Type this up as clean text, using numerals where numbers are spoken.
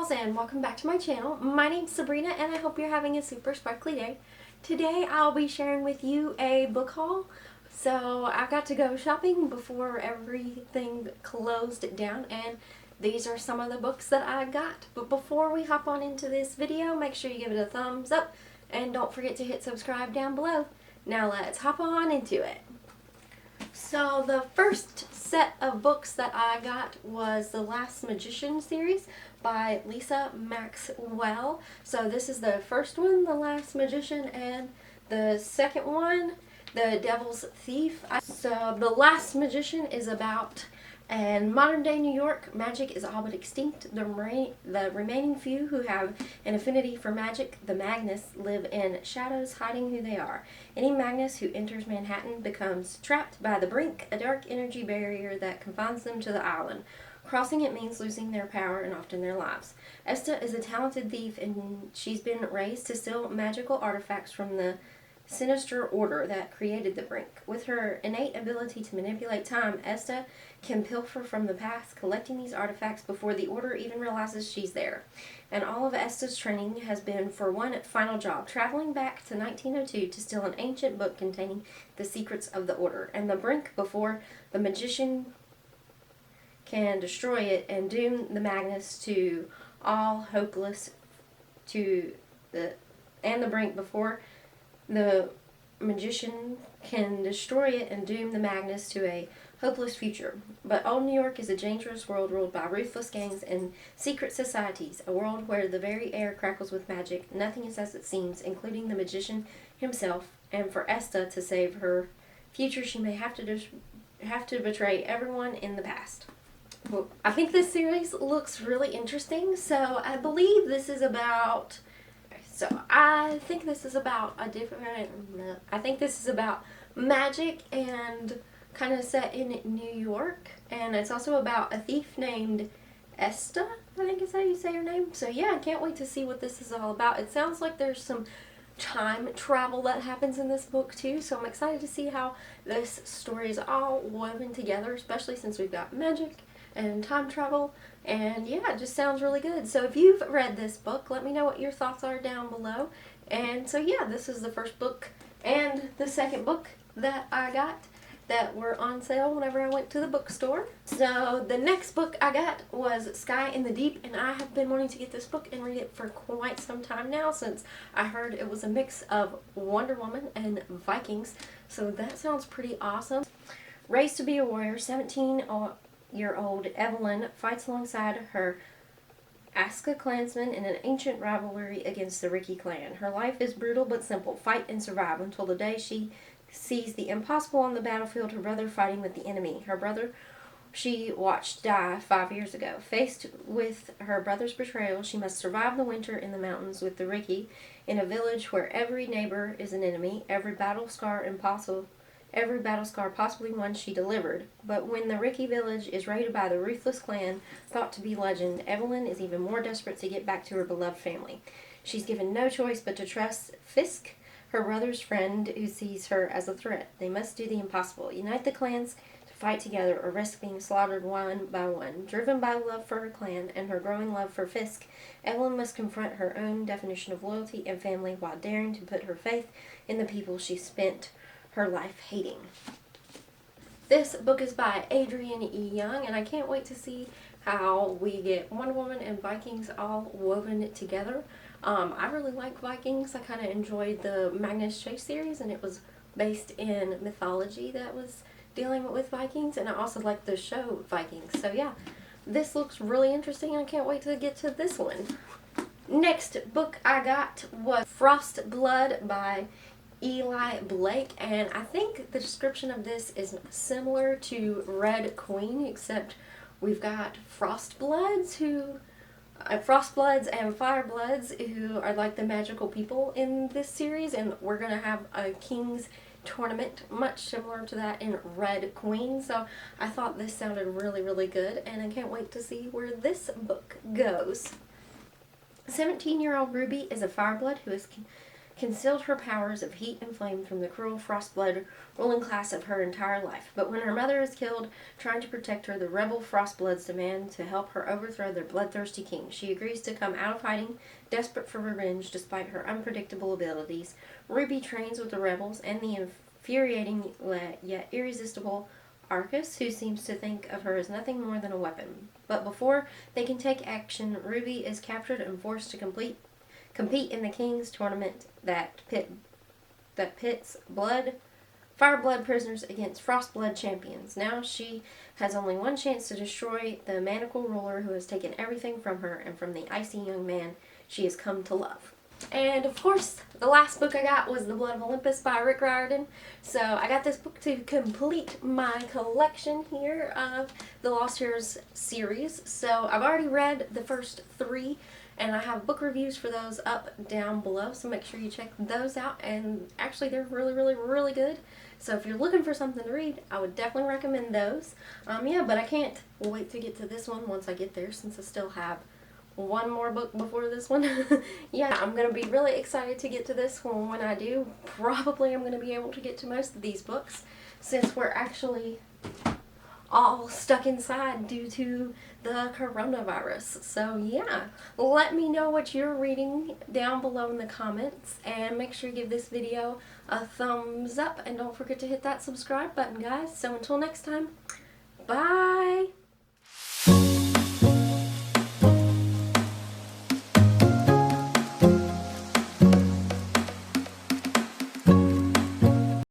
dolls, and welcome back to my channel. My name's Sabrina and I hope you're having a super sparkly day. Today I'll be sharing with you a book haul. So I got to go shopping before everything closed down, and these are some of the books that I got. But before we hop on into this video, make sure you give it a thumbs up and don't forget to hit subscribe down below. Now let's hop on into it. So the first set of books that I got was The Last Magician series by Lisa Maxwell. So this is the first one, The Last Magician, and the second one, The Devil's Thief. So The Last Magician is about in modern day New York, magic is all but extinct. The remaining few who have an affinity for magic, the Magnus, live in shadows, hiding who they are. Any Magnus who enters Manhattan becomes trapped by the brink, a dark energy barrier that confines them to the island. Crossing it means losing their power and often their lives. Esta is a talented thief, and she's been raised to steal magical artifacts from the sinister order that created the brink. With her innate ability to manipulate time, Esta can pilfer from the past, collecting these artifacts before the order even realizes she's there. And all of Esta's training has been for one final job, traveling back to 1902 to steal an ancient book containing the secrets of the order and the brink before the magician can destroy it and doom the Magnus to all hopeless and the brink before the magician can destroy it and doom the Magnus to a hopeless future. But old New York is a dangerous world ruled by ruthless gangs and secret societies, a world where the very air crackles with magic. Nothing is as it seems, including the magician himself, and for Esta to save her future she may have to betray everyone in the past. Well, I think this series looks really interesting, so I believe this is about I think this is about magic and kind of set in New York, and it's also about a thief named Esta, I think is how you say her name. So yeah, I can't wait to see what this is all about. It sounds like there's some time travel that happens in this book too, so I'm excited to see how this story is all woven together, especially since we've got magic and time travel, and yeah, it just sounds really good. So if you've read this book, let me know what your thoughts are down below. And so yeah, this is the first book and the second book that I got that were on sale whenever I went to the bookstore. So the next book I got was Sky in the Deep, and I have been wanting to get this book and read it for quite some time now, since I heard it was a mix of Wonder Woman and Vikings, so that sounds pretty awesome. Raised to be a warrior, 17-year-old Evelyn fights alongside her Aska clansmen in an ancient rivalry against the Ricky clan. Her life is brutal but simple. Fight and survive until the day she sees the impossible on the battlefield, her brother fighting with the enemy. Her brother she watched die 5 years ago. Faced with her brother's betrayal, she must survive the winter in the mountains with the Ricky, in a village where every neighbor is an enemy, every battle scar possibly one she delivered. But when the Ricky village is raided by the ruthless clan thought to be legend, Evelyn is even more desperate to get back to her beloved family. She's given no choice but to trust Fisk, her brother's friend, who sees her as a threat. They must do the impossible, unite the clans to fight together or risk being slaughtered one by one. Driven by love for her clan and her growing love for Fisk, Evelyn must confront her own definition of loyalty and family while daring to put her faith in the people she spent her life hating. This book is by Adrienne Young, and I can't wait to see how we get Wonder Woman and Vikings all woven together. I really like Vikings. I kind of enjoyed the Magnus Chase series, and it was based in mythology that was dealing with Vikings, and I also like the show Vikings. So yeah, this looks really interesting, and I can't wait to get to this one. Next book I got was Frost Blood by Eli Blake, and I think the description of this is similar to Red Queen, except we've got Frostbloods and Firebloods who are like the magical people in this series, and we're gonna have a King's tournament much similar to that in Red Queen. So I thought this sounded really good, and I can't wait to see where this book goes. 17-year-old Ruby is a Fireblade who is concealed her powers of heat and flame from the cruel Frostblood ruling class of her entire life. But when her mother is killed trying to protect her, the rebel Frostbloods demand to help her overthrow their bloodthirsty king. She agrees to come out of hiding, desperate for revenge despite her unpredictable abilities. Ruby trains with the rebels and the infuriating yet irresistible Arcus, who seems to think of her as nothing more than a weapon. But before they can take action, Ruby is captured and forced to compete in the King's tournament that pits Fireblood prisoners against Frostblood champions. Now she has only one chance to destroy the maniacal ruler who has taken everything from her and from the icy young man she has come to love. And of course, the last book I got was The Blood of Olympus by Riordan. So I got this book to complete my collection here of the Lost Heroes series. So I've already read the first 3, and I have book reviews for those up down below, so make sure you check those out. And actually, they're really good. So if you're looking for something to read, I would definitely recommend those. Yeah, but I can't wait to get to this one once I get there, since I still have one more book before this one. Yeah, I'm going to be really excited to get to this one. When I do, probably I'm going to be able to get to most of these books, since we're actually all stuck inside due to the coronavirus. So yeah, let me know what you're reading down below in the comments, and make sure you give this video a thumbs up, and don't forget to hit that subscribe button, guys. So until next time, bye!